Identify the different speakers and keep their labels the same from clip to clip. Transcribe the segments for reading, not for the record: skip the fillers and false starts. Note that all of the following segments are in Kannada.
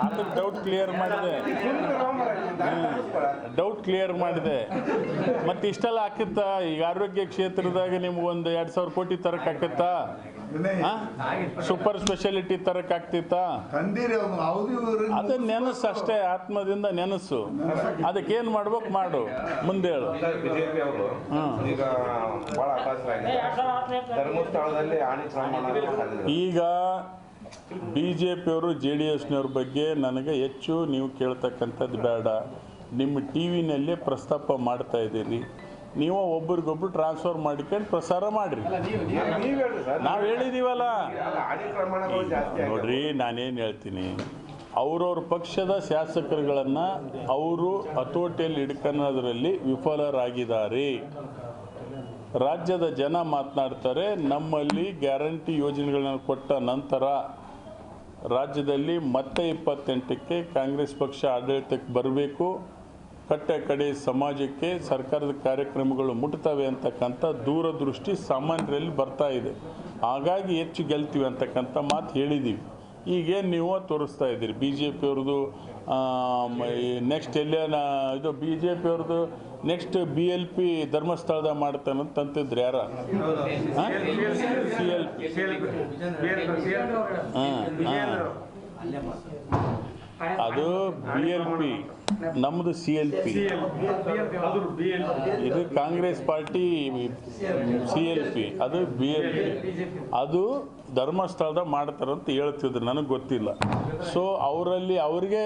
Speaker 1: ಅದಕ್ಕೆ ಡೌಟ್ ಕ್ಲಿಯರ್ ಮಾಡಿದೆ ಮತ್ತು ಇಷ್ಟೆಲ್ಲ ಆಕತ್ತಾ ಈಗ ಆರೋಗ್ಯ ಕ್ಷೇತ್ರದಾಗ ನಿಮ್ಗೊಂದು 2,000 ಕೋಟಿ ತರಕ್ಕೆ ಆಕತ್ತಾ? ಸೂಪರ್ ಸ್ಪೆಷಾಲಿಟಿ ತರಕ್ಕೆ ಆಗ್ತಿತ್ತಾ? ಅದನ್ನ ನೆನಸು ಅಷ್ಟೇ, ಆತ್ಮದಿಂದ ನೆನಸು. ಅದಕ್ಕೇನು ಮಾಡ್ಬೇಕು ಮಾಡು, ಮುಂದೆ ಹೇಳು. ಈಗ BJP-ಯವರು JDS-ನವ್ರ ಬಗ್ಗೆ ನನಗೆ ಹೆಚ್ಚು ನೀವು ಕೇಳ್ತಕ್ಕಂಥದ್ದು ಬೇಡ. ನಿಮ್ಮ TV-ನಲ್ಲೇ ಪ್ರಸ್ತಾಪ ಮಾಡ್ತಾ ಇದ್ದೀರಿ, ನೀವು ಒಬ್ರಿಗೊಬ್ರು ಟ್ರಾನ್ಸ್ಫರ್ ಮಾಡಿಕೊಂಡು ಪ್ರಸಾರ ಮಾಡಿರಿ. ನಾವು ಹೇಳಿದ್ದೀವಲ್ಲ ನೋಡ್ರಿ, ನಾನೇನು ಹೇಳ್ತೀನಿ, ಅವ್ರವ್ರ ಪಕ್ಷದ ಶಾಸಕರುಗಳನ್ನು ಅವರು ಹತೋಟಿಯಲ್ಲಿ ಹಿಡ್ಕೊಳ್ಳೋದ್ರಲ್ಲಿ ವಿಫಲರಾಗಿದ್ದಾರೆ. ರಾಜ್ಯದ ಜನ ಮಾತನಾಡ್ತಾರೆ, ನಮ್ಮಲ್ಲಿ ಗ್ಯಾರಂಟಿ ಯೋಜನೆಗಳನ್ನು ಕೊಟ್ಟ ನಂತರ ರಾಜ್ಯದಲ್ಲಿ ಮತ್ತೆ 28ಕ್ಕೆ ಕಾಂಗ್ರೆಸ್ ಪಕ್ಷ ಆಡಳಿತಕ್ಕೆ ಬರಬೇಕು, ಕಡೆ ಸಮಾಜಕ್ಕೆ ಸರ್ಕಾರದ ಕಾರ್ಯಕ್ರಮಗಳು ಮುಟ್ತವೆ ಅಂತಕ್ಕಂಥ ದೂರದೃಷ್ಟಿ ಸಾಮಾನ್ಯರಲ್ಲಿ ಬರ್ತಾ ಇದೆ. ಹಾಗಾಗಿ ಹೆಚ್ಚು ಗೆಲ್ತೀವಿ ಅಂತಕ್ಕಂಥ ಮಾತು ಹೇಳಿದ್ದೀವಿ. ಈಗೇನು ನೀವು ತೋರಿಸ್ತಾ ಇದ್ದೀರಿ BJP-ಅವ್ರದ್ದು ನೆಕ್ಸ್ಟ್ ಎಲ್ಲೇನ ಇದು BJP-ಅವ್ರದ್ದು ನೆಕ್ಸ್ಟ್ BLP ಧರ್ಮಸ್ಥಳದಾಗ ಮಾಡ್ತಾನಂತಂತಿದ್ರು ಯಾರ? ಅದು BLP, ನಮ್ಮದು CLP. ಇದು ಕಾಂಗ್ರೆಸ್ ಪಾರ್ಟಿ CLP, ಅದು BLP. ಅದು ಧರ್ಮಸ್ಥಳದ ಮಾಡ್ತಾರಂತ ಹೇಳ್ತಿದ್ರು, ನನಗೆ ಗೊತ್ತಿಲ್ಲ. ಸೊ ಅವರಲ್ಲಿ ಅವ್ರಿಗೆ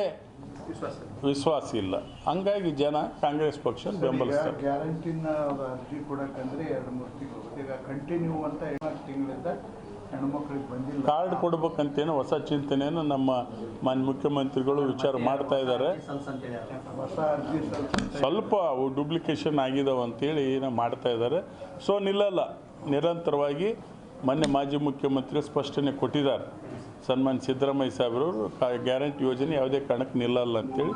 Speaker 1: ವಿಶ್ವಾಸ ಇಲ್ಲ, ಹಂಗಾಗಿ ಜನ ಕಾಂಗ್ರೆಸ್ ಪಕ್ಷ ಬೆಂಬಲಿಸ್ತಾರೆ.
Speaker 2: ಗ್ಯಾರಂಟಿನ ಅರ್ಜಿ ಕೊಡಕ್ಕಂದ್ರೆ 2-3 ತಿಂಗಳು, ಈಗ ಕಂಟಿನ್ಯೂ ಅಂತ 4 ತಿಂಗಳಿಂದ ಹೆಣ್ಮಕ್ಳಿಗೆ ಬಂದಿಲ್ಲ.
Speaker 1: ಕಾರ್ಡ್ ಕೊಡ್ಬೇಕಂತೇನೋ ಹೊಸ ಚಿಂತನೆಯನ್ನು ನಮ್ಮ ಮಾನ್ಯ ಮುಖ್ಯಮಂತ್ರಿಗಳು ವಿಚಾರ ಮಾಡ್ತಾ ಇದ್ದಾರೆ.
Speaker 2: ಹೊಸ ಅರ್ಜಿ
Speaker 1: ಸ್ವಲ್ಪ ಡೂಪ್ಲಿಕೇಶನ್ ಆಗಿದಾವೆ ಅಂತೇಳಿ ಮಾಡ್ತಾ ಇದ್ದಾರೆ. ಸೊ ನಿಲ್ಲಲ್ಲ, ನಿರಂತರವಾಗಿ ಮೊನ್ನೆ ಮಾಜಿ ಮುಖ್ಯಮಂತ್ರಿ ಸ್ಪಷ್ಟನೆ ಕೊಟ್ಟಿದ್ದಾರೆ. ಸನ್ಮಾನ್ಯ ಸಿದ್ದರಾಮಯ್ಯ ಸಾಹೇಬ್ರವರು ಗ್ಯಾರಂಟಿ ಯೋಜನೆ ಯಾವುದೇ ಕಾರಣಕ್ಕೆ ನಿಲ್ಲಲ್ಲ ಅಂತೇಳಿ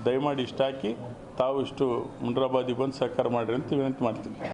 Speaker 1: ದಯಮಾಡಿ ಇಷ್ಟ ಹಾಕಿ ತಾವು ಇಷ್ಟು ಮುಂಡ್ರಾಬಾದಿಗೆ ಬಂದು ಸಹಕಾರ ಮಾಡಿರಿ ಅಂತ ವಿನಂತಿ ಮಾಡ್ತೀನಿ.